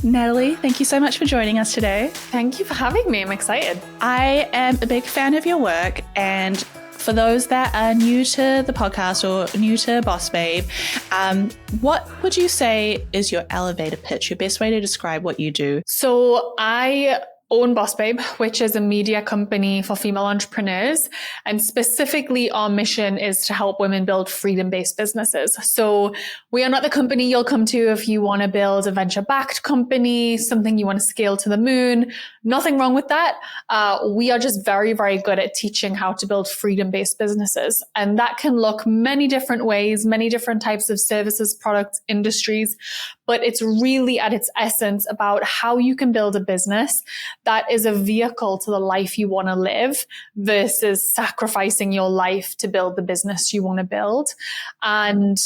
Natalie, thank you so much for joining us today. Thank you for having me. I'm excited. I am a big fan of your work, and for those that are new to the podcast or new to Bossbabe, what would you say is your elevator pitch, your best way to describe what you do? So I own Bossbabe, which is a media company for female entrepreneurs. And specifically, our mission is to help women build freedom-based businesses. So we are not the company you'll come to if you want to build a venture-backed company, something you want to scale to the moon. Nothing wrong with that. We are just very, very good at teaching how to build freedom-based businesses. And that can look many different ways, many different types of services, products, industries. But it's really at its essence about how you can build a business that is a vehicle to the life you want to live versus sacrificing your life to build the business you want to build. And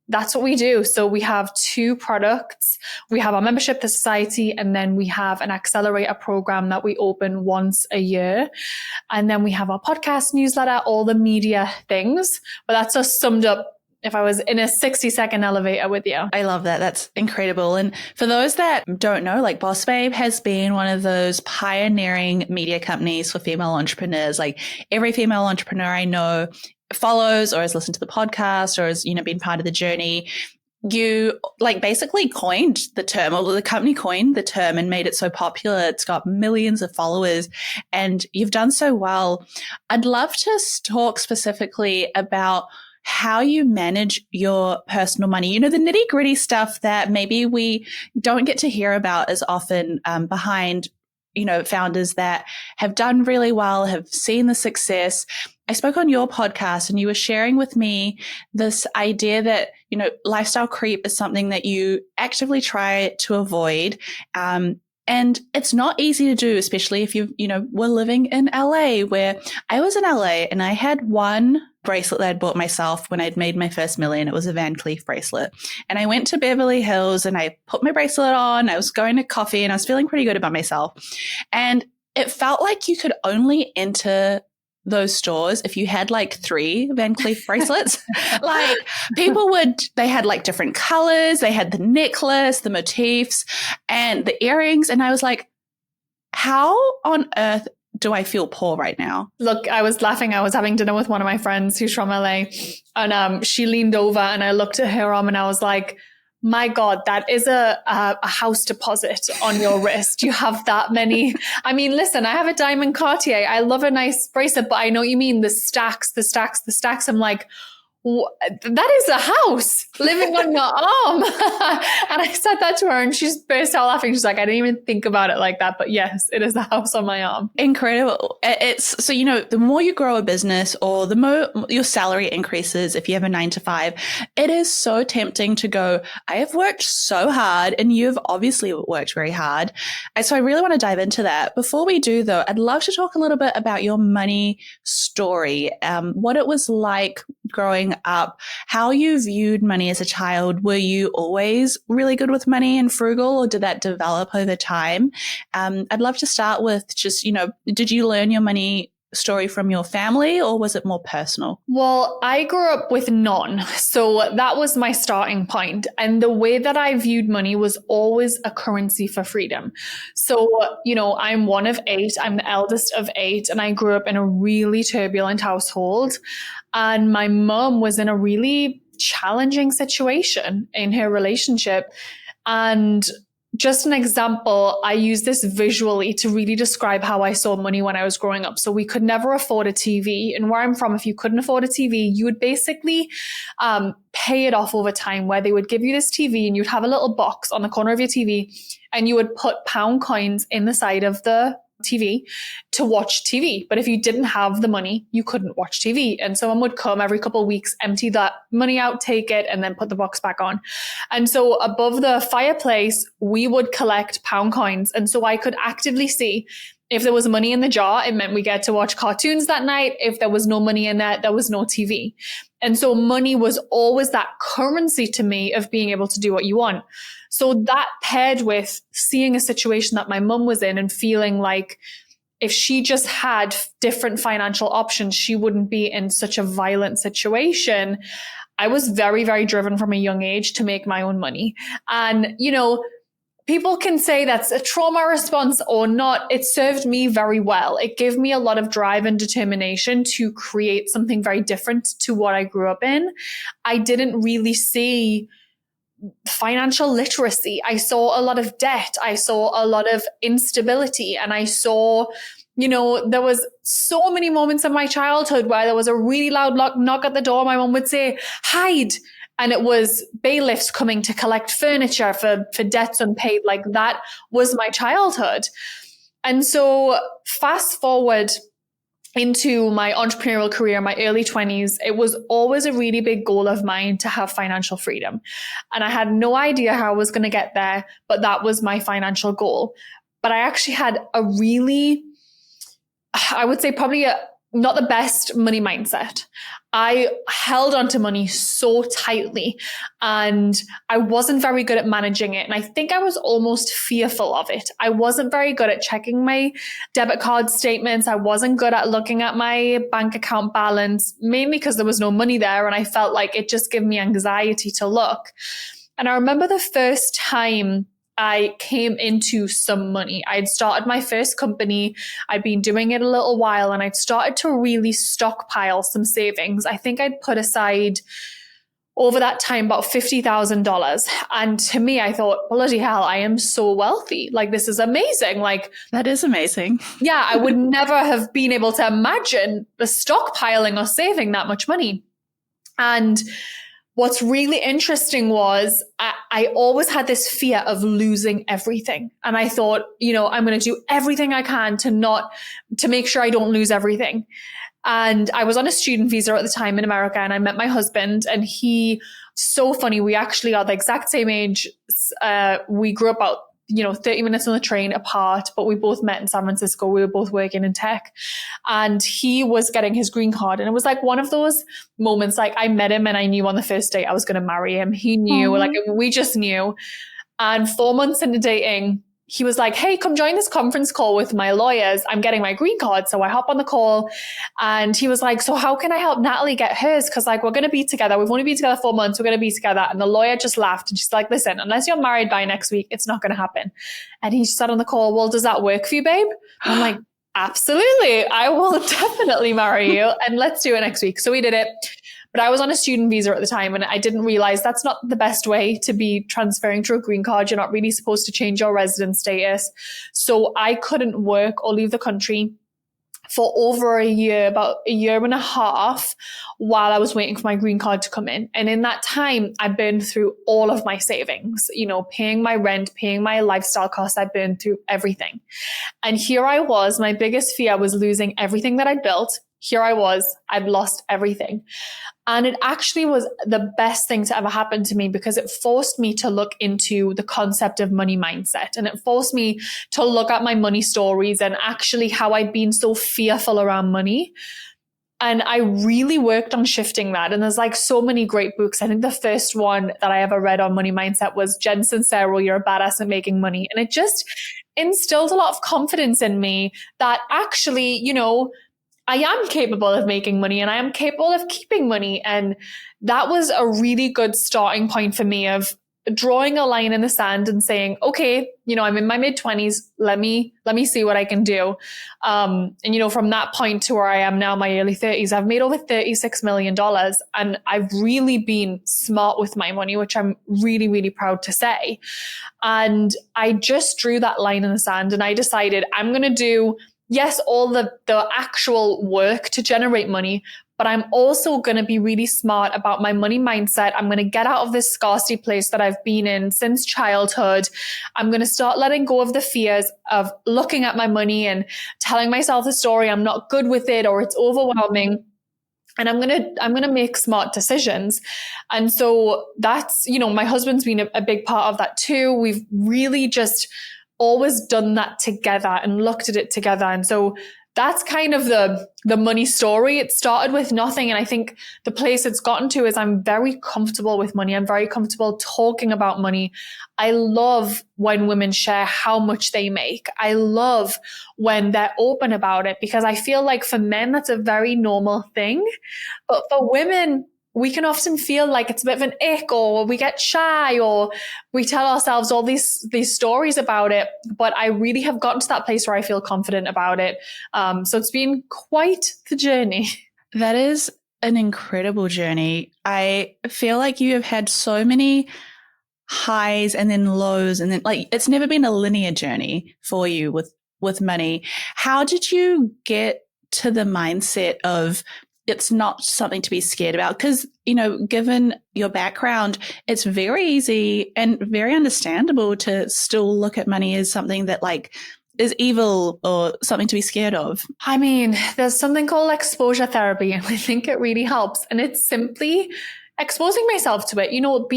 that's what we do. So we have two products. We have our membership, the society, and then we have an accelerator program that we open once a year. And then we have our podcast, newsletter, all the media things. But that's just summed up if I was in a 60-second elevator with you. I love that. That's incredible. And for those that don't know, like Bossbabe has been one of those pioneering media companies for female entrepreneurs. Like every female entrepreneur I know follows or has listened to the podcast or has, been part of the journey. You basically coined the term, or the company coined the term and made it so popular. It's got millions of followers and you've done so well. I'd love to talk specifically about how you manage your personal money, the nitty gritty stuff that maybe we don't get to hear about as often behind, founders that have done really well, have seen the success. I spoke on your podcast and you were sharing with me this idea that, lifestyle creep is something that you actively try to avoid. And it's not easy to do, especially if you were living in LA, where I was in LA and I had one bracelet that I'd bought myself when I'd made my first million. It was a Van Cleef bracelet. And I went to Beverly Hills and I put my bracelet on. I was going to coffee and I was feeling pretty good about myself. And it felt like you could only enter those stores if you had 3 Van Cleef bracelets. They had different colors. They had the necklace, the motifs, and the earrings. And I was like, how on earth do I feel poor right now? Look, I was laughing. I was having dinner with one of my friends who's from LA, and she leaned over and I looked at her arm and I was like, my God, that is a house deposit on your wrist. You have that many. I mean, listen, I have a diamond Cartier. I love a nice bracelet, but I know what you mean. The stacks. I'm like, that is a house living on your arm. And I said that to her and she just burst out laughing. She's like, I didn't even think about it like that. But yes, it is a house on my arm. Incredible. It's so, the more you grow a business or the more your salary increases, if you have a 9-to-5, it is so tempting to go, I have worked so hard and you've obviously worked very hard. And so I really want to dive into that. Before we do though, I'd love to talk a little bit about your money story, what it was like growing up, how you viewed money as a child. Were you always really good with money and frugal, or did that develop over time? I'd love to start with just, did you learn your money story from your family or was it more personal? Well, I grew up with none. So that was my starting point. And the way that I viewed money was always a currency for freedom. So, I'm one of 8. I'm the eldest of 8. And I grew up in a really turbulent household. And my mom was in a really challenging situation in her relationship. And just an example, I use this visually to really describe how I saw money when I was growing up. So we could never afford a TV. And where I'm from, if you couldn't afford a TV, you would basically pay it off over time, where they would give you this TV and you'd have a little box on the corner of your TV and you would put pound coins in the side of the TV to watch TV. But if you didn't have the money, you couldn't watch TV. And someone would come every couple of weeks, empty that money out, take it, and then put the box back on. And so above the fireplace, we would collect pound coins. And so I could actively see if there was money in the jar, it meant we get to watch cartoons that night. If there was no money in there was no TV. And so money was always that currency to me of being able to do what you want. So that paired with seeing a situation that my mum was in and feeling like if she just had different financial options, she wouldn't be in such a violent situation. I was very, very driven from a young age to make my own money. And, people can say that's a trauma response or not. It served me very well. It gave me a lot of drive and determination to create something very different to what I grew up in. I didn't really see financial literacy. I saw a lot of debt. I saw a lot of instability. And I saw, there was so many moments of my childhood where there was a really loud knock at the door. My mom would say, hide. And it was bailiffs coming to collect furniture for debts unpaid. Like that was my childhood. And so fast forward into my entrepreneurial career, my early 20s, it was always a really big goal of mine to have financial freedom. And I had no idea how I was going to get there, but that was my financial goal. But I actually had a really, I would say probably not the best money mindset. I held onto money so tightly and I wasn't very good at managing it. And I think I was almost fearful of it. I wasn't very good at checking my debit card statements. I wasn't good at looking at my bank account balance, mainly because there was no money there. And I felt like it just gave me anxiety to look. And I remember the first time I came into some money. I'd started my first company. I'd been doing it a little while and I'd started to really stockpile some savings. I think I'd put aside over that time about $50,000. And to me, I thought, bloody hell, I am so wealthy. Like, this is amazing. Like, that is amazing. Yeah, I would never have been able to imagine the stockpiling or saving that much money. And what's really interesting was I always had this fear of losing everything. And I thought, I'm going to do everything I can to make sure I don't lose everything. And I was on a student visa at the time in America and I met my husband and so funny. We actually are the exact same age. We grew up about 30 minutes on the train apart, but we both met in San Francisco. We were both working in tech and he was getting his green card. And it was like one of those moments, like I met him and I knew on the first date I was going to marry him. He knew, like we just knew. And 4 months into dating, he was like, hey, come join this conference call with my lawyers. I'm getting my green card. So I hop on the call and he was like, so how can I help Natalie get hers? Cause like, we're going to be together. We've only been together 4 months. We're going to be together. And the lawyer just laughed and she's like, listen, unless you're married by next week, it's not going to happen. And he said on the call, well, does that work for you, babe? And I'm like, absolutely. I will definitely marry you and let's do it next week. So we did it. But I was on a student visa at the time and I didn't realize that's not the best way to be transferring to a green card. You're not really supposed to change your residence status. So I couldn't work or leave the country for over a year, about a year and a half while I was waiting for my green card to come in. And in that time, I burned through all of my savings, paying my rent, paying my lifestyle costs. I burned through everything. And here I was, my biggest fear was losing everything that I'd built. Here I was, I'd lost everything. And it actually was the best thing to ever happen to me because it forced me to look into the concept of money mindset. And it forced me to look at my money stories and actually how I'd been so fearful around money. And I really worked on shifting that. And there's like so many great books. I think the first one that I ever read on money mindset was Jen Sincero, You're a Badass at Making Money. And it just instilled a lot of confidence in me that actually, I am capable of making money and I am capable of keeping money. And that was a really good starting point for me of drawing a line in the sand and saying, okay, I'm in my mid-20s. Let me see what I can do. And from that point to where I am now, my early 30s, I've made over $36 million. And I've really been smart with my money, which I'm really, really proud to say. And I just drew that line in the sand and I decided I'm going to do all the actual work to generate money, but I'm also going to be really smart about my money mindset. I'm going to get out of this scarcity place that I've been in since childhood. I'm going to start letting go of the fears of looking at my money and telling myself the story I'm not good with it or it's overwhelming. And I'm going to make smart decisions. And so that's, my husband's been a big part of that too. We've really just always done that together and looked at it together. And so that's kind of the money story. It started with nothing. And I think the place it's gotten to is I'm very comfortable with money. I'm very comfortable talking about money. I love when women share how much they make. I love when they're open about it because I feel like for men, that's a very normal thing. But for women, we can often feel like it's a bit of an ick, or we get shy, or we tell ourselves all these stories about it. But I really have gotten to that place where I feel confident about it. So it's been quite the journey. That is an incredible journey. I feel like you have had so many highs and then lows, and then like it's never been a linear journey for you with money. How did you get to the mindset of it's not something to be scared about? Because, you know, given your background, it's very easy and very understandable to still look at money as something that like is evil or something to be scared of. I mean, there's something called exposure therapy, and I think it really helps. And it's simply exposing myself to it, you know,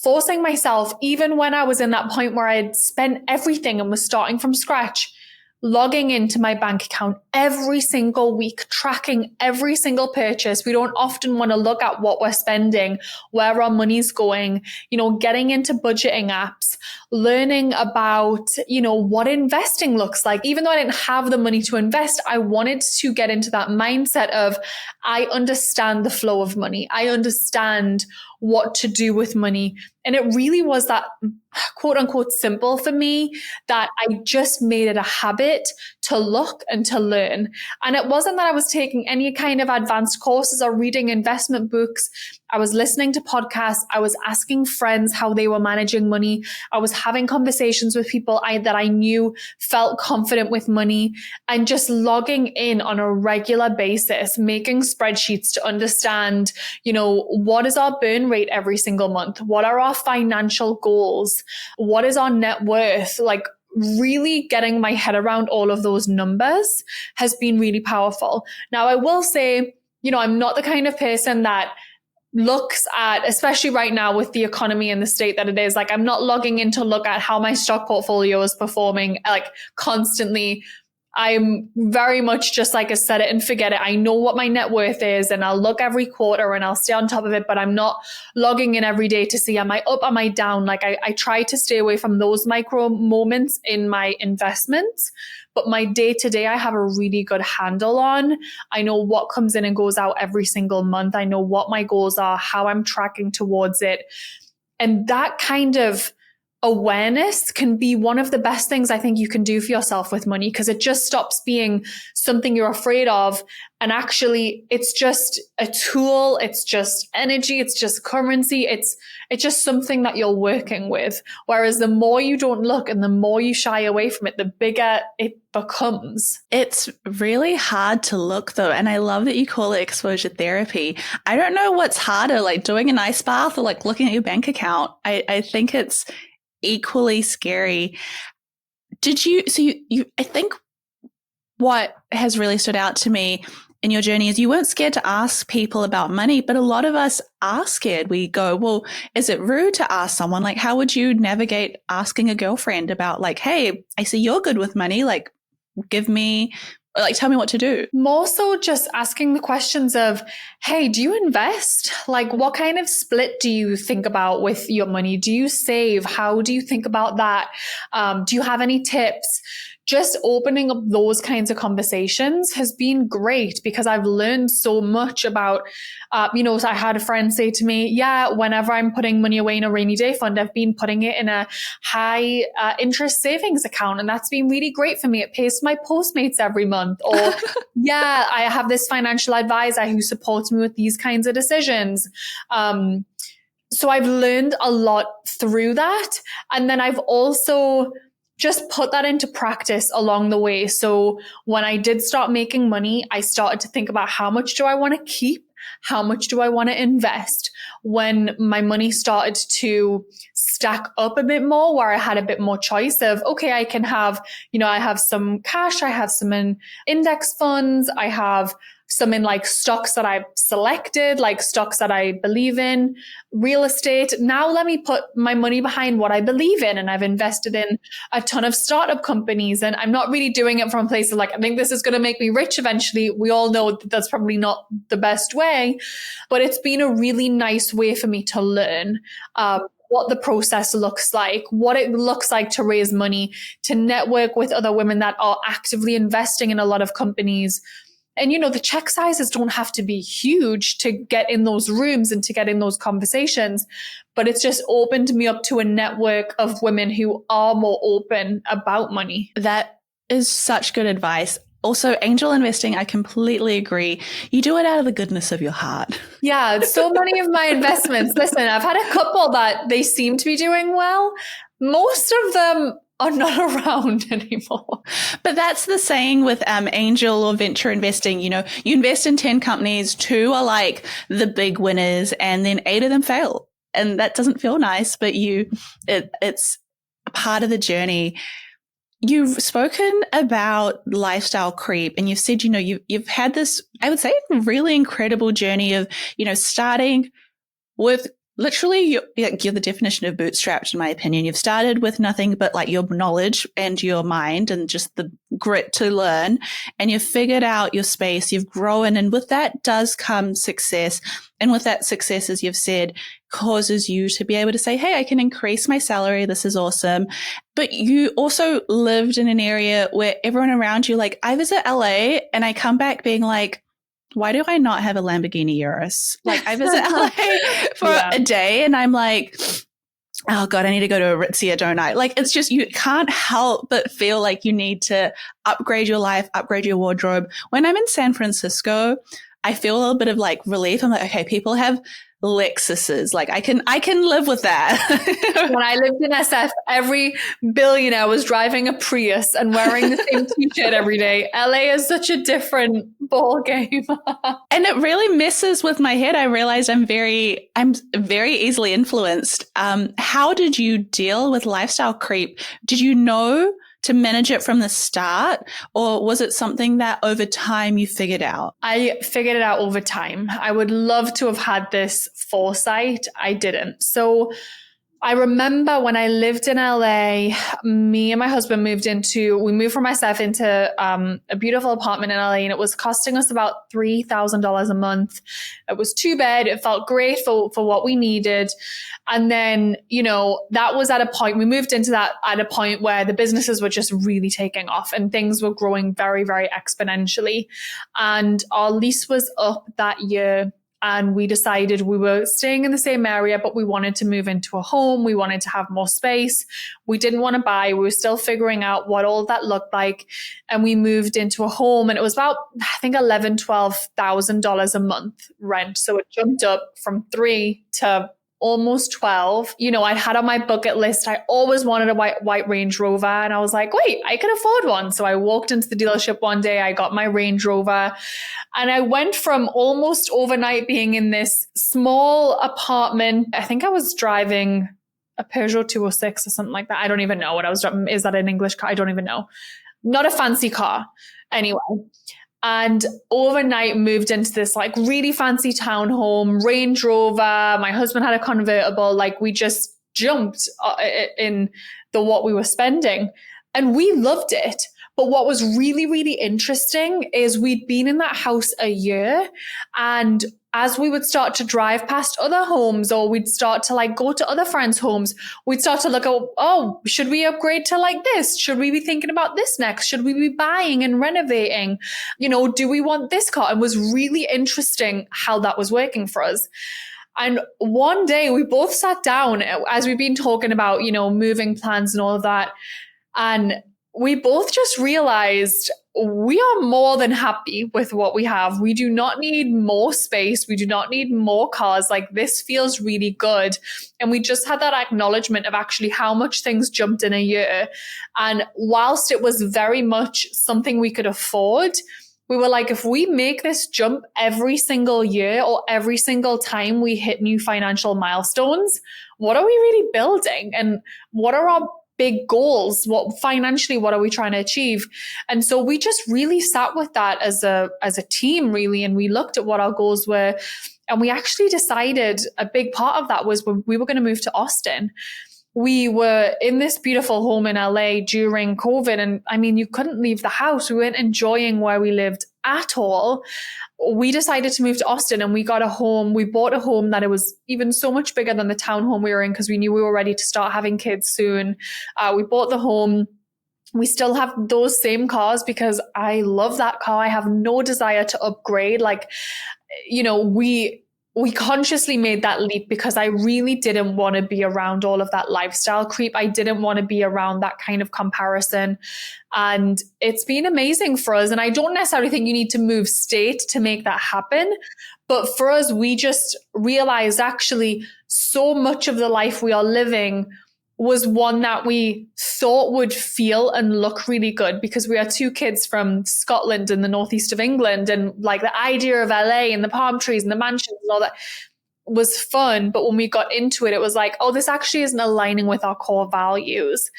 forcing myself, even when I was in that point where I had spent everything and was starting from scratch, logging into my bank account every single week, tracking every single purchase. We don't often want to look at what we're spending, where our money's going, you know, getting into budgeting apps, learning about, you know, what investing looks like. Even though I didn't have the money to invest, I wanted to get into that mindset of, I understand the flow of money. I understand what to do with money. And it really was that quote unquote simple for me that I just made it a habit to look and to learn. And it wasn't that I was taking any kind of advanced courses or reading investment books. I was listening to podcasts. I was asking friends how they were managing money. I was having conversations with people that I knew felt confident with money, and just logging in on a regular basis, making spreadsheets to understand, you know, what is our burn rate every single month? What are our financial goals? What is our net worth? Like, really getting my head around all of those numbers has been really powerful. Now, I will say, you know, I'm not the kind of person that looks at, especially right now with the economy and the state that it is, like I'm not logging in to look at how my stock portfolio is performing like constantly. I'm very much just like a set it and forget it. I know what my net worth is, and I'll look every quarter and I'll stay on top of it, but I'm not logging in every day to see, am I up, am I down? Like I try to stay away from those micro moments in my investments, but my day to day, I have a really good handle on. I know what comes in and goes out every single month. I know what my goals are, how I'm tracking towards it. And that kind of awareness can be one of the best things I think you can do for yourself with money, because it just stops being something you're afraid of. And actually, it's just a tool. It's just energy. It's just currency. It's just something that you're working with. Whereas the more you don't look and the more you shy away from it, the bigger it becomes. It's really hard to look though. And I love that you call it exposure therapy. I don't know what's harder, like doing an ice bath or like looking at your bank account. I think it's equally scary. I think what has really stood out to me in your journey is you weren't scared to ask people about money, but a lot of us are scared. We go, well, is it rude to ask someone? Like, how would you navigate asking a girlfriend about like, hey, I see you're good with money. Like, tell me what to do. More so just asking the questions of, hey, do you invest? Like, what kind of split do you think about with your money? Do you save? How do you think about that? Do you have any tips? Just opening up those kinds of conversations has been great, because I've learned so much about, so I had a friend say to me, yeah, whenever I'm putting money away in a rainy day fund, I've been putting it in a high interest savings account. And that's been really great for me. It pays my Postmates every month. Or yeah, I have this financial advisor who supports me with these kinds of decisions. So I've learned a lot through that. And then I've also just put that into practice along the way. So when I did start making money, I started to think about how much do I want to keep? How much do I want to invest? When my money started to stack up a bit more, where I had a bit more choice of, okay, I can have, I have some cash, I have some in index funds, I have some in like stocks that I've selected, like stocks that I believe in, real estate. Now let me put my money behind what I believe in. And I've invested in a ton of startup companies. And I'm not really doing it from a place of like, I think this is going to make me rich eventually. We all know that that's probably not the best way, but it's been a really nice way for me to learn what the process looks like, what it looks like to raise money, to network with other women that are actively investing in a lot of companies, And, the check sizes don't have to be huge to get in those rooms and to get in those conversations. But it's just opened me up to a network of women who are more open about money. That is such good advice. Also, angel investing, I completely agree. You do it out of the goodness of your heart. Yeah, so many of my investments, listen, I've had a couple that they seem to be doing well. Most of them are not around anymore. But that's the saying with angel or venture investing. You invest in 10 companies, 2 are like the big winners, and then 8 of them fail. And that doesn't feel nice, but it's a part of the journey. You've spoken about lifestyle creep, and you've said, you've had this, I would say, really incredible journey of, starting with literally you're the definition of bootstrapped, in my opinion. You've started with nothing but like your knowledge and your mind and just the grit to learn, and you've figured out your space, you've grown, and with that does come success. And with that success, as you've said, causes you to be able to say, hey, I can increase my salary. This is awesome. But you also lived in an area where everyone around you, like, I visit LA and I come back being like, why do I not have a Lamborghini Urus? Like, I visit LA for a day and I'm like, oh God, I need to go to Aritzia, don't I? Like, it's just, you can't help but feel like you need to upgrade your life, upgrade your wardrobe. When I'm in San Francisco, I feel a little bit of like relief. I'm like, okay, people have Lexuses. Like, I can live with that. When I lived in SF, every billionaire was driving a Prius and wearing the same t-shirt every day. LA is such a different ball game. And it really messes with my head. I realized I'm very easily influenced. How did you deal with lifestyle creep? Did you know to manage it from the start, or was it something that over time you figured out? I figured it out over time. I would love to have had this foresight. I didn't. So I remember when I lived in LA, me and my husband we moved from SF into a beautiful apartment in LA, and it was costing us about $3,000 a month. It was 2-bed. It felt great for what we needed. And then, that was at a point, we moved into that at a point where the businesses were just really taking off and things were growing very, very exponentially. And our lease was up that year. And we decided we were staying in the same area, but we wanted to move into a home. We wanted to have more space. We didn't want to buy. We were still figuring out what all that looked like. And we moved into a home, and it was about, I think, $11,000-$12,000 a month rent. So it jumped up from 3 to almost 12. I'd had on my bucket list, I always wanted a white Range Rover. And I was like, wait, I can afford one. So I walked into the dealership one day, I got my Range Rover, and I went from almost overnight being in this small apartment. I think I was driving a Peugeot 206 or something like that. I don't even know what I was driving. Is that an English car? I don't even know. Not a fancy car. Anyway. And overnight moved into this like really fancy townhome, Range Rover. My husband had a convertible. Like, we just jumped in what we were spending, and we loved it. But what was really, really interesting is we'd been in that house a year, and as we would start to drive past other homes, or we'd start to like go to other friends' homes, we'd start to look at, oh, should we upgrade to like this? Should we be thinking about this next? Should we be buying and renovating? Do we want this car? It was really interesting how that was working for us. And one day we both sat down as we've been talking about, moving plans and all of that. And we both just realized we are more than happy with what we have. We do not need more space. We do not need more cars. Like, this feels really good. And we just had that acknowledgement of actually how much things jumped in a year. And whilst it was very much something we could afford, we were like, if we make this jump every single year or every single time we hit new financial milestones, what are we really building? And what are our big goals? What are we trying to achieve? And so we just really sat with that as a team, really, and we looked at what our goals were, and we actually decided a big part of that was when we were going to move to Austin. We were in this beautiful home in LA during COVID, and I mean, you couldn't leave the house. We weren't enjoying where we lived at all. We decided to move to Austin, and we got a home. We bought a home that it was even so much bigger than the townhome we were in, because we knew we were ready to start having kids soon. We bought the home. We still have those same cars because I love that car. I have no desire to upgrade. Like, you know, we consciously made that leap because I really didn't want to be around all of that lifestyle creep. I didn't want to be around that kind of comparison. And it's been amazing for us. And I don't necessarily think you need to move state to make that happen. But for us, we just realized actually so much of the life we are living was one that we thought would feel and look really good because we are two kids from Scotland and the northeast of England. And like the idea of LA and the palm trees and the mansions and all that was fun. But when we got into it, it was like, oh, this actually isn't aligning with our core values.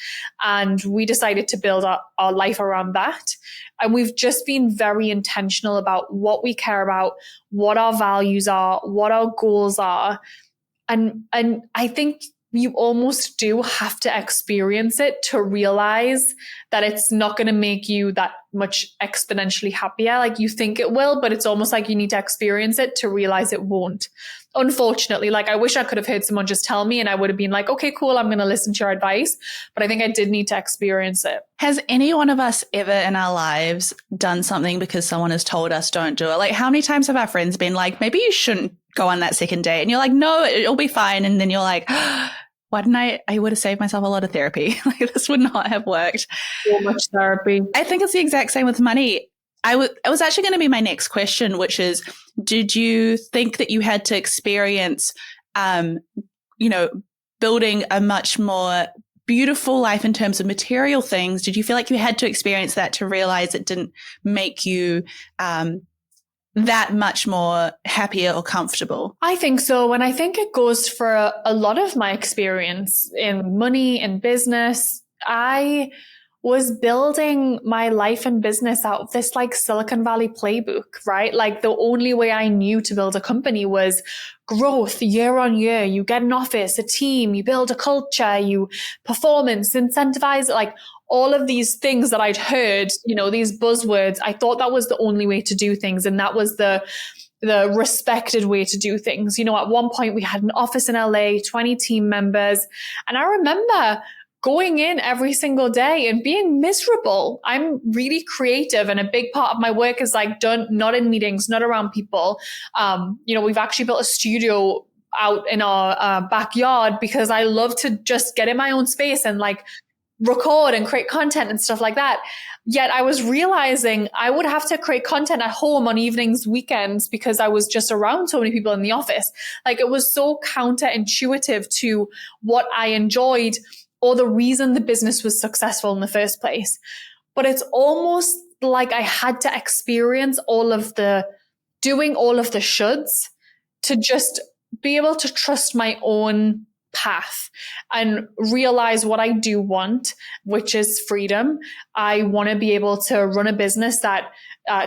And we decided to build our life around that. And we've just been very intentional about what we care about, what our values are, what our goals are. And I think you almost do have to experience it to realize that it's not going to make you that much exponentially happier. Like you think it will, but it's almost like you need to experience it to realize it won't. Unfortunately, like I wish I could have heard someone just tell me and I would have been like, okay, cool, I'm going to listen to your advice. But I think I did need to experience it. Has any one of us ever in our lives done something because someone has told us don't do it? Like how many times have our friends been like, maybe you shouldn't go on that second date? And you're like, no, it'll be fine. And then you're like, why didn't I would have saved myself a lot of therapy. Like this would not have worked. So much therapy. I think it's the exact same with money. It was actually going to be my next question, which is, did you think that you had to experience, building a much more beautiful life in terms of material things? Did you feel like you had to experience that to realize it didn't make you, that much more happier or comfortable? I think so. And I think it goes for a lot of my experience in money and business. I was building my life and business out of this like Silicon Valley playbook, right? Like the only way I knew to build a company was growth year on year. You get an office, a team, you build a culture, you performance, incentivize, like all of these things that I'd heard, these buzzwords. I thought that was the only way to do things. And that was the respected way to do things. At one point we had an office in LA, 20 team members. And I remember going in every single day and being miserable. I'm really creative and a big part of my work is like done, not in meetings, not around people. We've actually built a studio out in our backyard because I love to just get in my own space and like record and create content and stuff like that. Yet I was realizing I would have to create content at home on evenings, weekends, because I was just around so many people in the office. Like it was so counterintuitive to what I enjoyed or the reason the business was successful in the first place. But it's almost like I had to experience doing all of the shoulds to just be able to trust my own path and realize what I do want, which is freedom. I want to be able to run a business that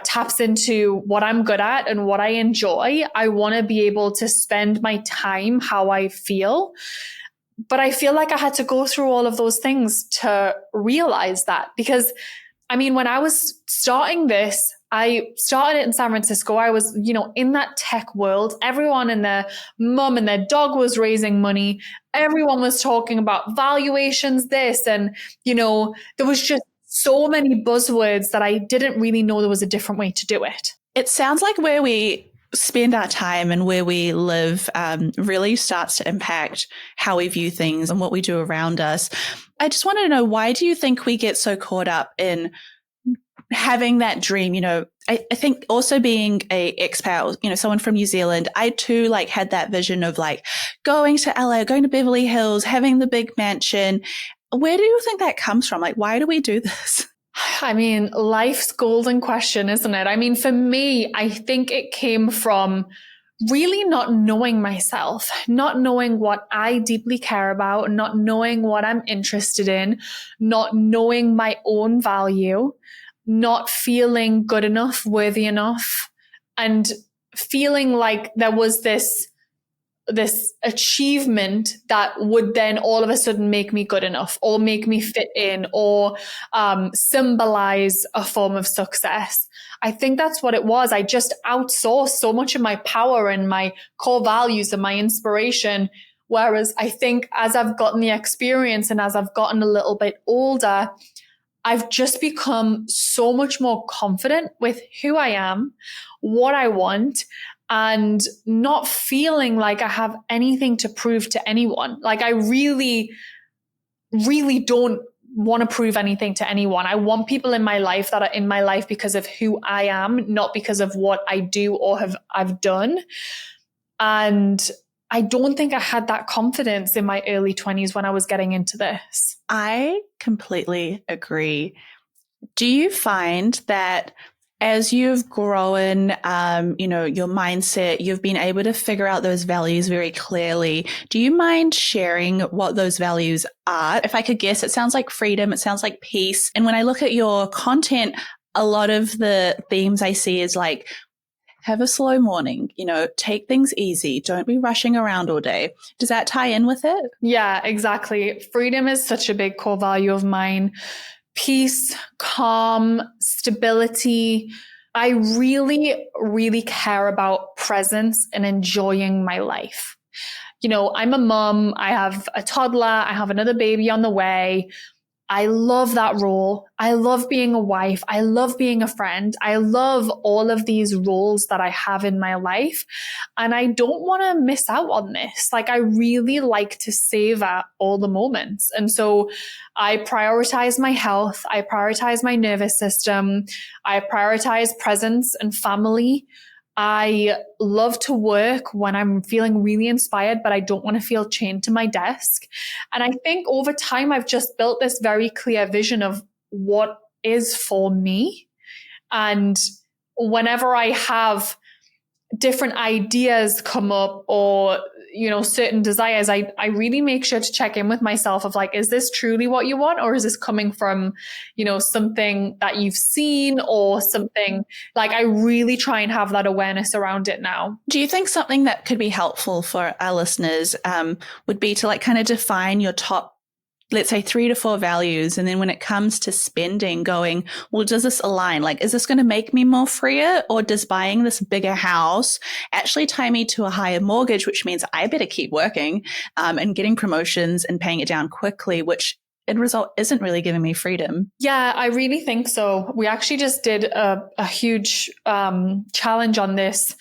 taps into what I'm good at and what I enjoy. I want to be able to spend my time how I feel. But I feel like I had to go through all of those things to realize that because, when I was starting this, I started it in San Francisco. I was, in that tech world. Everyone and their mum and their dog was raising money. Everyone was talking about valuations, this, and, there was just so many buzzwords that I didn't really know there was a different way to do it. It sounds like where we spend our time and where we live really starts to impact how we view things and what we do around us. I just wanted to know, why do you think we get so caught up in having that dream? I think also being a expat, someone from New Zealand, I too had that vision of going to LA, going to Beverly Hills, having the big mansion. Where do you think that comes from? Why do we do this? Life's golden question, isn't it? For me, I think it came from really not knowing myself, not knowing what I deeply care about, not knowing what I'm interested in, not knowing my own value, not feeling good enough, worthy enough, and feeling like there was this achievement that would then all of a sudden make me good enough or make me fit in or symbolize a form of success. I think that's what it was. I just outsourced so much of my power and my core values and my inspiration. Whereas I think as I've gotten the experience and as I've gotten a little bit older, I've just become so much more confident with who I am, what I want, and not feeling like I have anything to prove to anyone. Like I really, really don't want to prove anything to anyone. I want people in my life that are in my life because of who I am, not because of what I do or I've done. And I don't think I had that confidence in my early 20s when I was getting into this. I completely agree. Do you find that as you've grown, your mindset, you've been able to figure out those values very clearly? Do you mind sharing what those values are? If I could guess, it sounds like freedom. It sounds like peace. And when I look at your content, a lot of the themes I see is like, have a slow morning, take things easy. Don't be rushing around all day. Does that tie in with it? Yeah, exactly. Freedom is such a big core value of mine. Peace, calm, stability. I really, really care about presence and enjoying my life. I'm a mom. I have a toddler. I have another baby on the way. I love that role. I love being a wife. I love being a friend. I love all of these roles that I have in my life. And I don't want to miss out on this. Like, I really like to savor all the moments. And so I prioritize my health. I prioritize my nervous system. I prioritize presence and family. I love to work when I'm feeling really inspired, but I don't want to feel chained to my desk. And I think over time, I've just built this very clear vision of what is for me. And whenever I have different ideas come up or, certain desires, I really make sure to check in with myself of like, is this truly what you want? Or is this coming from, something that you've seen or something like I really try and have that awareness around it now. Do you think something that could be helpful for our listeners would be to like kind of define your top, let's say 3 to 4 values. And then when it comes to spending, going, well, does this align? Like, is this going to make me more freer, or does buying this bigger house actually tie me to a higher mortgage, which means I better keep working and getting promotions and paying it down quickly, which in result isn't really giving me freedom? Yeah, I really think so. We actually just did a huge challenge on this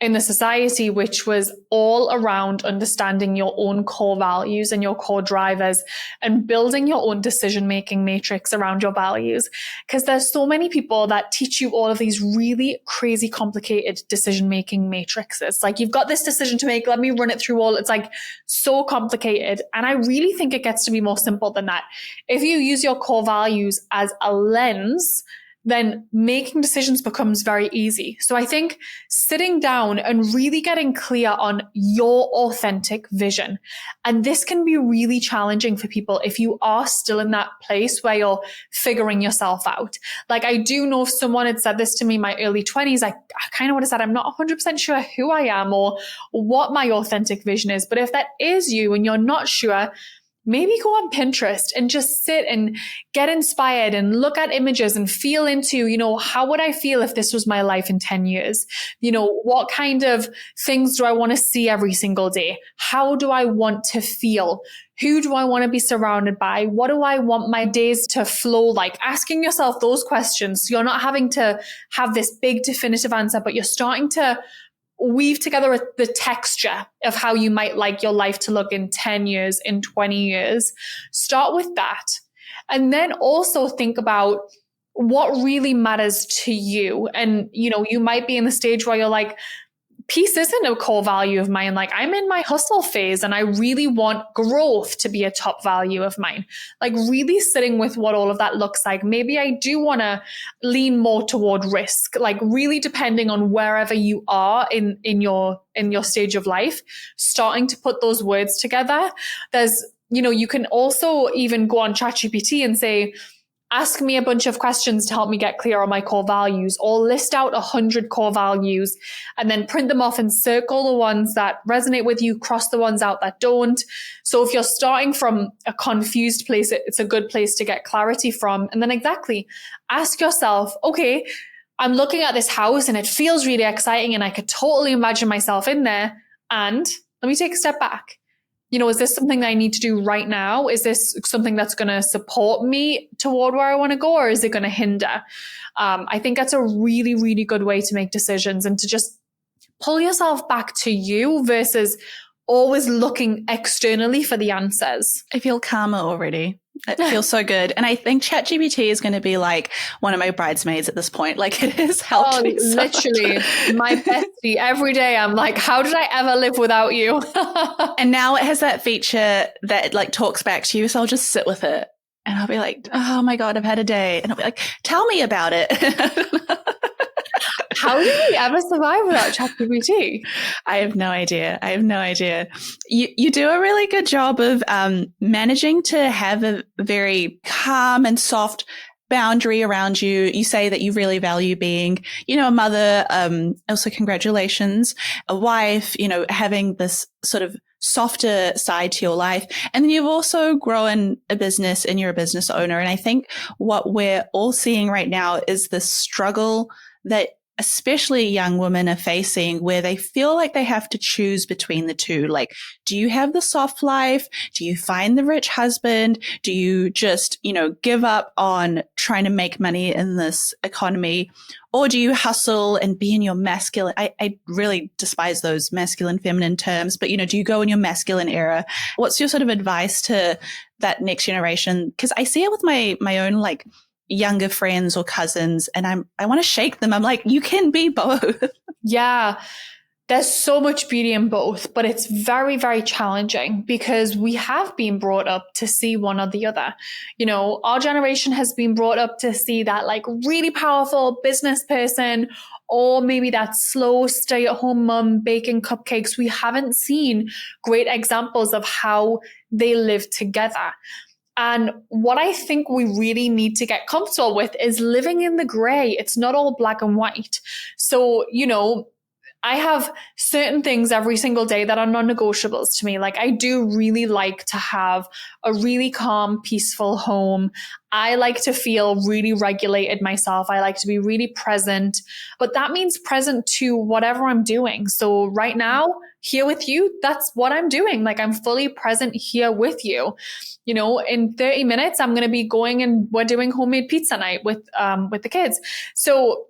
in the society, which was all around understanding your own core values and your core drivers and building your own decision-making matrix around your values. Because there's so many people that teach you all of these really crazy, complicated decision-making matrices. Like, you've got this decision to make, let me run it through all. It's like so complicated. And I really think it gets to be more simple than that. If you use your core values as a lens, then making decisions becomes very easy. So I think sitting down and really getting clear on your authentic vision. And this can be really challenging for people if you are still in that place where you're figuring yourself out. Like, I do know if someone had said this to me in my early 20s, I kind of would have said, I'm not 100% sure who I am or what my authentic vision is. But if that is you and you're not sure, maybe go on Pinterest and just sit and get inspired and look at images and feel into, how would I feel if this was my life in 10 years? What kind of things do I want to see every single day? How do I want to feel? Who do I want to be surrounded by? What do I want my days to flow like? Asking yourself those questions. So you're not having to have this big definitive answer, but you're starting to weave together the texture of how you might like your life to look in 10 years, in 20 years. Start with that. And then also think about what really matters to you. And, you might be in the stage where you're like, peace isn't a core value of mine. Like, I'm in my hustle phase and I really want growth to be a top value of mine. Like, really sitting with what all of that looks like. Maybe I do want to lean more toward risk, like really depending on wherever you are in your stage of life, starting to put those words together. There's, you can also even go on ChatGPT and say, ask me a bunch of questions to help me get clear on my core values, or list out 100 core values and then print them off and circle the ones that resonate with you, cross the ones out that don't. So if you're starting from a confused place, it's a good place to get clarity from. And then ask yourself, okay, I'm looking at this house and it feels really exciting and I could totally imagine myself in there. And let me take a step back. is this something that I need to do right now? Is this something that's going to support me toward where I want to go, or is it going to hinder? I think that's a really, really good way to make decisions and to just pull yourself back to you versus always looking externally for the answers. I feel calmer already. It feels so good. And I think ChatGPT is going to be like one of my bridesmaids at this point. Like, it has helped me so literally much. My bestie. Every day I'm like, how did I ever live without you? And now it has that feature that like talks back to you. So I'll just sit with it and I'll be like, oh my God, I've had a day. And I'll be like, tell me about it. How did we ever survive without ChatGPT? I have no idea. You do a really good job of managing to have a very calm and soft boundary around you. You say that you really value being, a mother, also congratulations, a wife, having this sort of softer side to your life. And then you've also grown a business and you're a business owner. And I think what we're all seeing right now is the struggle that especially young women are facing, where they feel like they have to choose between the two. Like, do you have the soft life? Do you find the rich husband? Do you just, give up on trying to make money in this economy? Or do you hustle and be in your masculine? I really despise those masculine, feminine terms, but, do you go in your masculine era? What's your sort of advice to that next generation? Because I see it with my own, like, younger friends or cousins, and I want to shake them. I'm like, you can be both. Yeah, there's so much beauty in both, but it's very, very challenging because we have been brought up to see one or the other. Our generation has been brought up to see that like really powerful business person, or maybe that slow stay-at-home mom baking cupcakes. We haven't seen great examples of how they live together. And what I think we really need to get comfortable with is living in the gray. It's not all black and white. So, I have certain things every single day that are non-negotiables to me. Like, I do really like to have a really calm, peaceful home. I like to feel really regulated myself. I like to be really present, but that means present to whatever I'm doing. So right now, here with you, that's what I'm doing. Like, I'm fully present here with you. In 30 minutes, I'm going to be going and we're doing homemade pizza night with the kids. So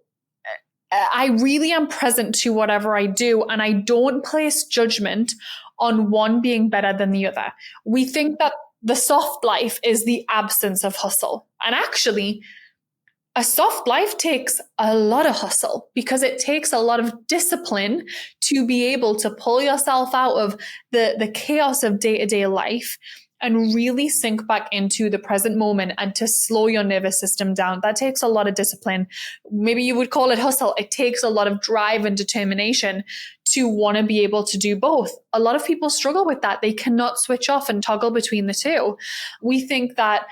I really am present to whatever I do, and I don't place judgment on one being better than the other. We think that the soft life is the absence of hustle. And actually, a soft life takes a lot of hustle because it takes a lot of discipline to be able to pull yourself out of the chaos of day-to-day life and really sink back into the present moment and to slow your nervous system down. That takes a lot of discipline. Maybe you would call it hustle. It takes a lot of drive and determination to want to be able to do both. A lot of people struggle with that. They cannot switch off and toggle between the two. We think that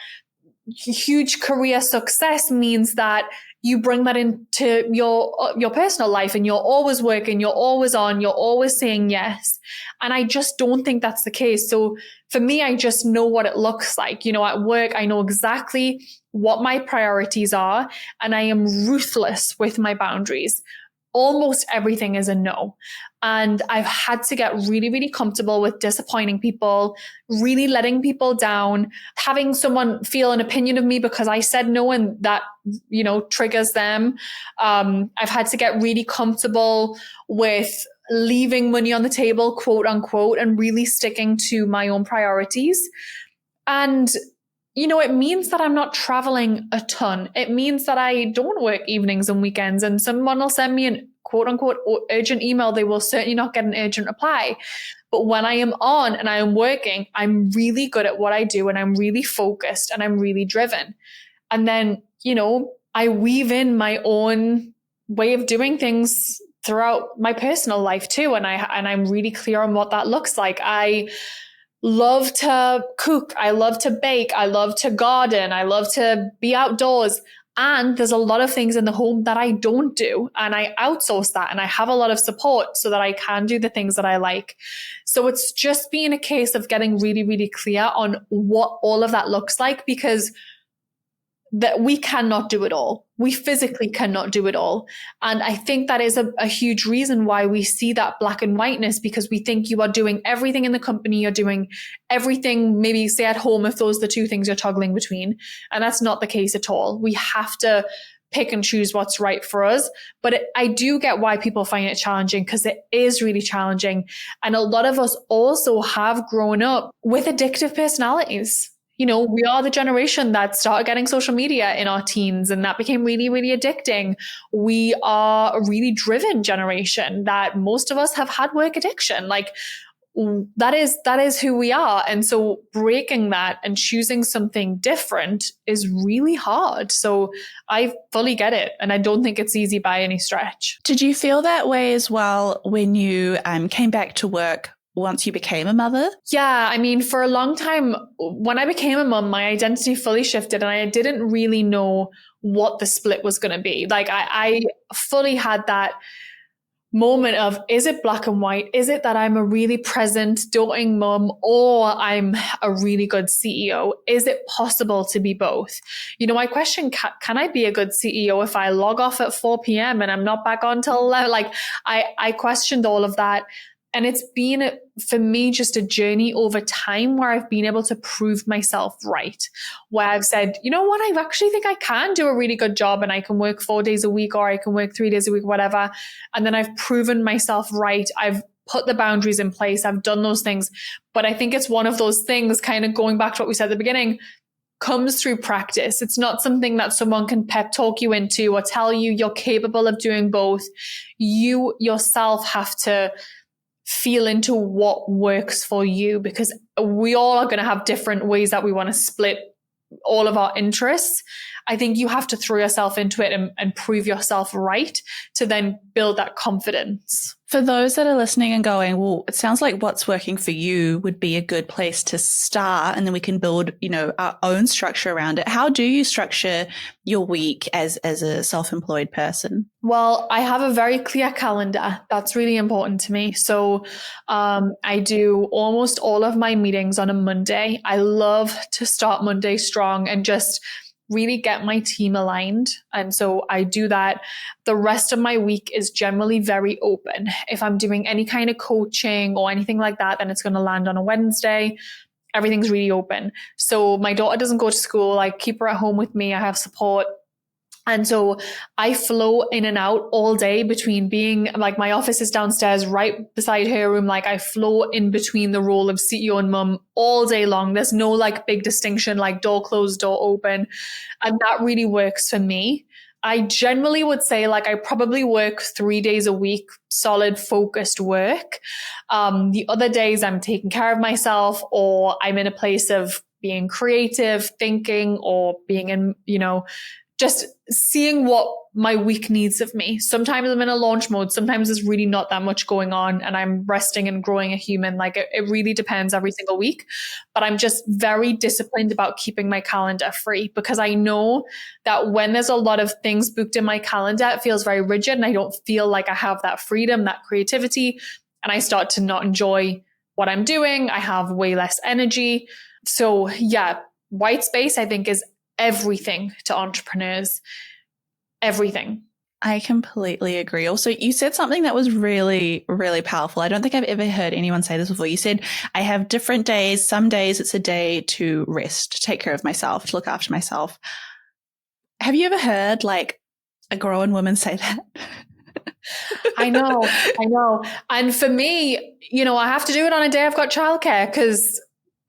huge career success means that you bring that into your personal life and you're always working, you're always on, you're always saying yes. And I just don't think that's the case. So for me, I just know what it looks like. At work, I know exactly what my priorities are, and I am ruthless with my boundaries. Almost everything is a no. And I've had to get really, really comfortable with disappointing people, really letting people down, having someone feel an opinion of me because I said no and that, triggers them. I've had to get really comfortable with leaving money on the table, quote unquote, and really sticking to my own priorities. And it means that I'm not traveling a ton. It means that I don't work evenings and weekends, and someone will send me an quote unquote urgent email. They will certainly not get an urgent reply. But when I am on and I am working, I'm really good at what I do and I'm really focused and I'm really driven. And then, I weave in my own way of doing things throughout my personal life too. And I'm really clear on what that looks like. I love to cook. I love to bake. I love to garden. I love to be outdoors. And there's a lot of things in the home that I don't do. And I outsource that. And I have a lot of support so that I can do the things that I like. So it's just been a case of getting really, really clear on what all of that looks like, because that we cannot do it all. We physically cannot do it all. And I think that is a huge reason why we see that black and whiteness, because we think you are doing everything in the company, you're doing everything, maybe say at home, if those are the two things you're toggling between. And that's not the case at all. We have to pick and choose what's right for us. But I do get why people find it challenging, because it is really challenging. And a lot of us also have grown up with addictive personalities. We are the generation that started getting social media in our teens, and that became really, really addicting. We are a really driven generation that most of us have had work addiction. Like that is who we are. And so breaking that and choosing something different is really hard. So I fully get it. And I don't think it's easy by any stretch. Did you feel that way as well when you came back to work once you became a mother? Yeah, I mean, for a long time, when I became a mom, my identity fully shifted and I didn't really know what the split was going to be. Like I fully had that moment of, is it black and white? Is it that I'm a really present, doting mom, or I'm a really good CEO? Is it possible to be both? I question, can I be a good CEO if I log off at 4 p.m. and I'm not back on till 11? Like I questioned all of that. And it's been, for me, just a journey over time where I've been able to prove myself right, where I've said, you know what, I actually think I can do a really good job and I can work 4 days a week, or I can work 3 days a week, whatever. And then I've proven myself right. I've put the boundaries in place. I've done those things. But I think it's one of those things, kind of going back to what we said at the beginning, comes through practice. It's not something that someone can pep talk you into or tell you you're capable of doing both. You yourself have to feel into what works for you, because we all are going to have different ways that we want to split all of our interests. I think you have to throw yourself into it and prove yourself right to then build that confidence. For those that are listening and going, well, it sounds like what's working for you would be a good place to start, and then we can build, our own structure around it. How do you structure your week as a self-employed person? Well, I have a very clear calendar. That's really important to me. So I do almost all of my meetings on a Monday. I love to start Monday strong and just really get my team aligned. And so I do that. The rest of my week is generally very open. If I'm doing any kind of coaching or anything like that, then it's going to land on a Wednesday. Everything's really open. So my daughter doesn't go to school. I keep her at home with me. I have support. And so I flow in and out all day between being, like, my office is downstairs right beside her room. Like, I flow in between the role of CEO and mum all day long. There's no like big distinction, like door closed, door open. And that really works for me. I generally would say, like, I probably work 3 days a week, solid focused work. The other days I'm taking care of myself, or I'm in a place of being creative, thinking, or being in, just seeing what my week needs of me. Sometimes I'm in a launch mode. Sometimes there's really not that much going on and I'm resting and growing a human. Like it really depends every single week. But I'm just very disciplined about keeping my calendar free, because I know that when there's a lot of things booked in my calendar, it feels very rigid and I don't feel like I have that freedom, that creativity, and I start to not enjoy what I'm doing. I have way less energy. So yeah, white space, I think, is everything to entrepreneurs. Everything. I completely agree. Also, you said something that was really, really powerful. I don't think I've ever heard anyone say this before. You said, I have different days. Some days it's a day to rest, to take care of myself, to look after myself. Have you ever heard like a grown woman say that? I know. And for me, I have to do it on a day I've got childcare, because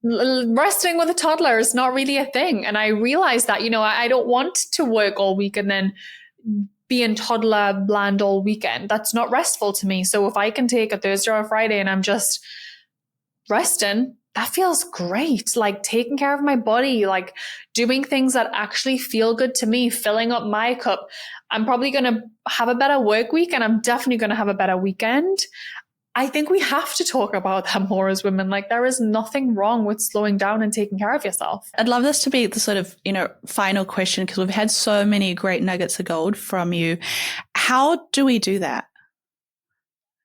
resting with a toddler is not really a thing. And I realized that, I don't want to work all week and then be in toddler land all weekend. That's not restful to me. So if I can take a Thursday or a Friday and I'm just resting, that feels great. Like taking care of my body, like doing things that actually feel good to me, filling up my cup. I'm probably going to have a better work week, and I'm definitely going to have a better weekend. I think we have to talk about that more as women. Like, there is nothing wrong with slowing down and taking care of yourself. I'd love this to be the sort of, final question, because we've had so many great nuggets of gold from you. How do we do that?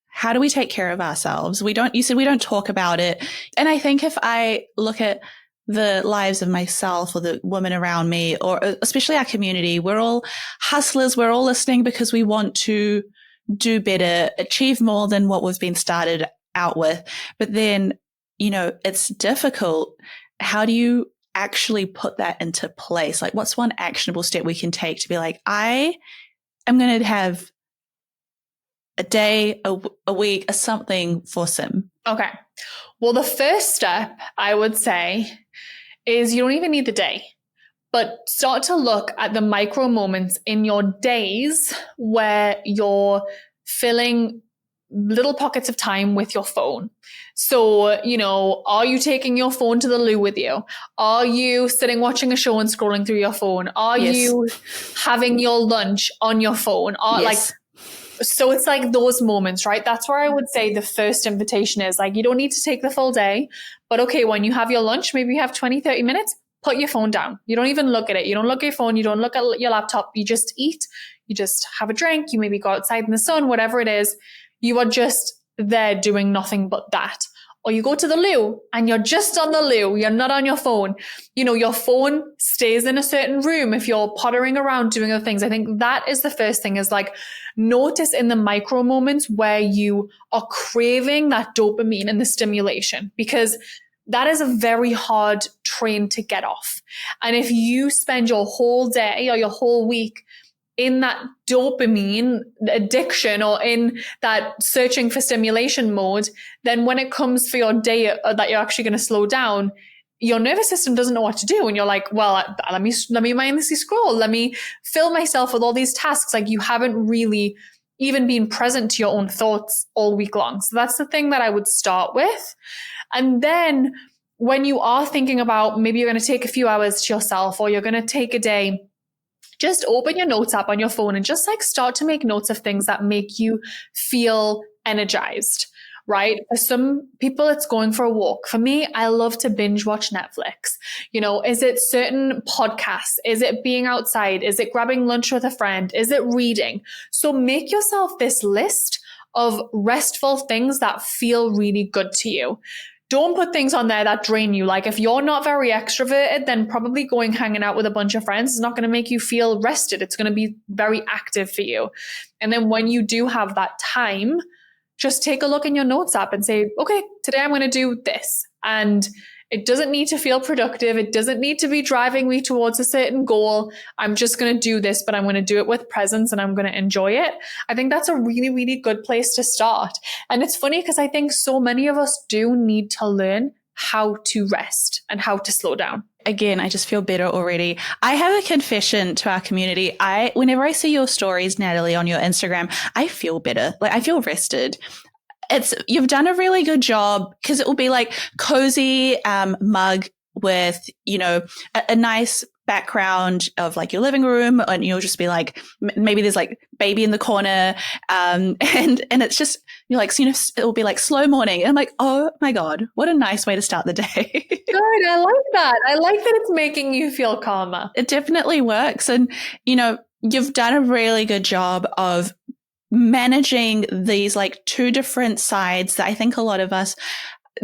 How do we take care of ourselves? You said we don't talk about it. And I think if I look at the lives of myself or the women around me, or especially our community, we're all hustlers. We're all listening because we want to do better, achieve more than what we've been started out with. But then, it's difficult. How do you actually put that into place? Like, what's one actionable step we can take to be like, I am going to have a day, a week, a something for Sim? Okay. Well, the first step I would say is you don't even need the day, but start to look at the micro moments in your days where you're filling little pockets of time with your phone. So, are you taking your phone to the loo with you? Are you sitting watching a show and scrolling through your phone? Are you having your lunch on your phone? So it's like those moments, right? That's where I would say the first invitation is like, you don't need to take the full day, but okay, when you have your lunch, maybe you have 20, 30 minutes, put your phone down. You don't even look at it. You don't look at your phone. You don't look at your laptop. You just eat. You just have a drink. You maybe go outside in the sun, whatever it is. You are just there doing nothing but that. Or you go to the loo and you're just on the loo. You're not on your phone. Your phone stays in a certain room if you're pottering around doing other things. I think that is the first thing, is like, notice in the micro moments where you are craving that dopamine and the stimulation, because that is a very hard train to get off. And if you spend your whole day or your whole week in that dopamine addiction or in that searching for stimulation mode, then when it comes for your day that you're actually going to slow down, your nervous system doesn't know what to do. And you're like, well, let me mindlessly scroll. Let me fill myself with all these tasks. Like, you haven't really even been present to your own thoughts all week long. So that's the thing that I would start with. And then when you are thinking about, maybe you're going to take a few hours to yourself, or you're going to take a day, just open your notes app on your phone and just like start to make notes of things that make you feel energized, right? For some people, it's going for a walk. For me, I love to binge watch Netflix. Is it certain podcasts? Is it being outside? Is it grabbing lunch with a friend? Is it reading? So make yourself this list of restful things that feel really good to you. Don't put things on there that drain you. Like, if you're not very extroverted, then probably hanging out with a bunch of friends is not going to make you feel rested. It's going to be very active for you. And then when you do have that time, just take a look in your notes app and say, okay, today I'm going to do this. And it doesn't need to feel productive. It doesn't need to be driving me towards a certain goal. I'm just going to do this, but I'm going to do it with presence and I'm going to enjoy it. I think that's a really, really good place to start. And it's funny because I think so many of us do need to learn how to rest and how to slow down. Again, I just feel better already. I have a confession to our community. Whenever I see your stories, Natalie, on your Instagram, I feel better. Like, I feel rested. You've done a really good job, because it will be like cozy mug with, a nice background of like your living room, and you'll just be like, maybe there's like baby in the corner, and it's just, you're like, it will be like slow morning. And I'm like, oh my God, what a nice way to start the day. Good. I like that. I like that it's making you feel calmer. It definitely works. And, you've done a really good job of managing these like two different sides that I think a lot of us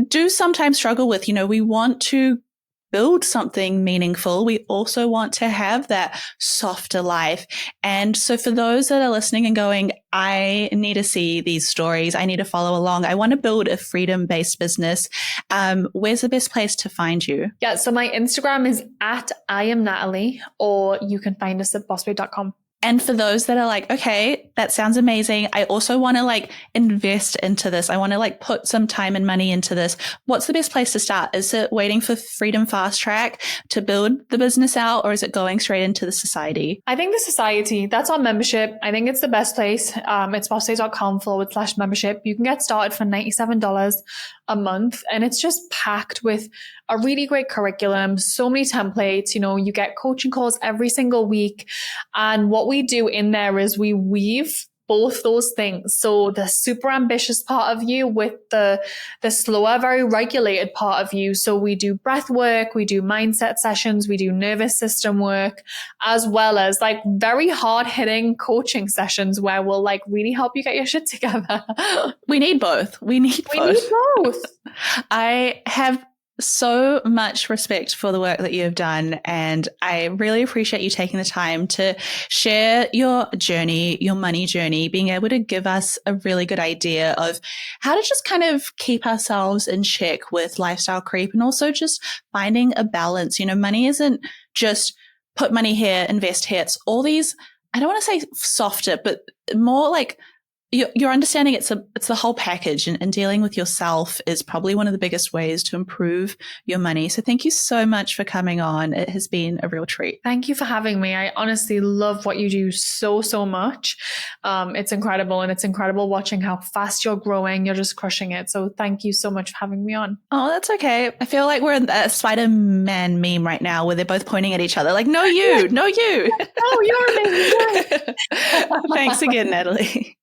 do sometimes struggle with. We want to build something meaningful. We also want to have that softer life. And so for those that are listening and going, I need to see these stories, I need to follow along, I want to build a freedom-based business, where's the best place to find you? Yeah, so my Instagram is @IamNatalie, or you can find us at bossbabe.com. And for those that are like, okay, that sounds amazing, I also want to like invest into this, I want to like put some time and money into this, what's the best place to start? Is it waiting for Freedom Fast Track to build the business out, or is it going straight into the society? I think the society, that's our membership. I think it's the best place. It's bossbabe.com/membership. You can get started for $97 a month, and it's just packed with a really great curriculum, so many templates. You get coaching calls every single week. And what we do in there is we weave both those things. So the super ambitious part of you with the slower, very regulated part of you. So we do breath work, we do mindset sessions, we do nervous system work, as well as like very hard hitting coaching sessions where we'll like really help you get your shit together. We need both. We need both. We need both. I have so much respect for the work that you have done. And I really appreciate you taking the time to share your journey, your money journey, being able to give us a really good idea of how to just kind of keep ourselves in check with lifestyle creep and also just finding a balance. You know, money isn't just put money here, invest here. It's all these, I don't want to say softer, but more like you're understanding it's the whole package, and dealing with yourself is probably one of the biggest ways to improve your money. So thank you so much for coming on. It has been a real treat. Thank you for having me. I honestly love what you do so much. It's incredible, and it's incredible watching how fast you're growing. You're just crushing it. So thank you so much for having me on. Oh, that's okay. I feel like we're in a Spider-Man meme right now where they're both pointing at each other like, no, you, no, you. Oh, you're amazing. Thanks again, Natalie.